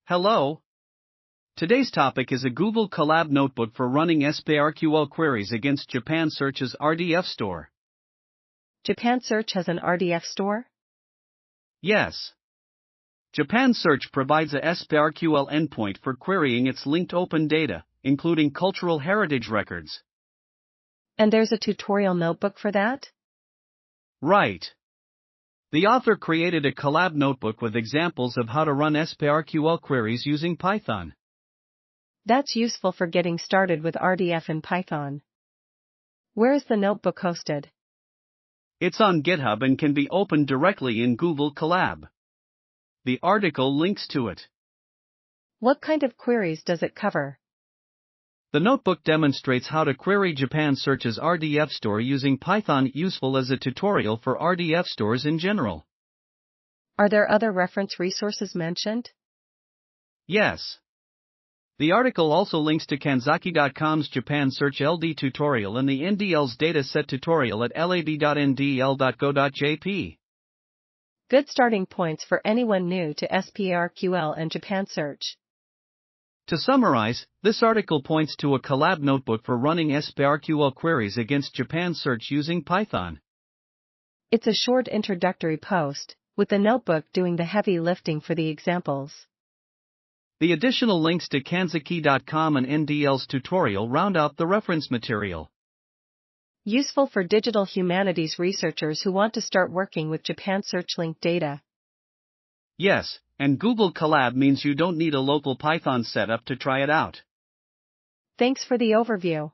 Hello. Today's topic is a Google Colab notebook for running SPARQL queries against Japan Search's RDF store. Japan Search has an RDF store? Yes. Japan Search provides a SPARQL endpoint for querying its linked open data, including cultural heritage records. And there's a tutorial notebook for that? Right. The author created a Colab notebook with examples of how to run SPARQL queries using Python. That's useful for getting started with RDF in Python. Where is the notebook hosted? It's on GitHub and can be opened directly in Google Colab. The article links to it. What kind of queries does it cover? The notebook demonstrates how to query Japan Search's RDF store using Python, useful as a tutorial for RDF stores in general. Are there other reference resources mentioned? Yes. The article also links to Kanzaki.com's Japan Search LD tutorial and the NDL's dataset tutorial at lab.ndl.go.jp. Good starting points for anyone new to SPARQL and Japan Search. To summarize, this article points to a Colab notebook for running SPARQL queries against Japan Search using Python. It's a short introductory post, with the notebook doing the heavy lifting for the examples. The additional links to Kanzaki.com and NDL's tutorial round out the reference material. Useful for digital humanities researchers who want to start working with Japan Search linked data. Yes, and Google Colab means you don't need a local Python setup to try it out. Thanks for the overview.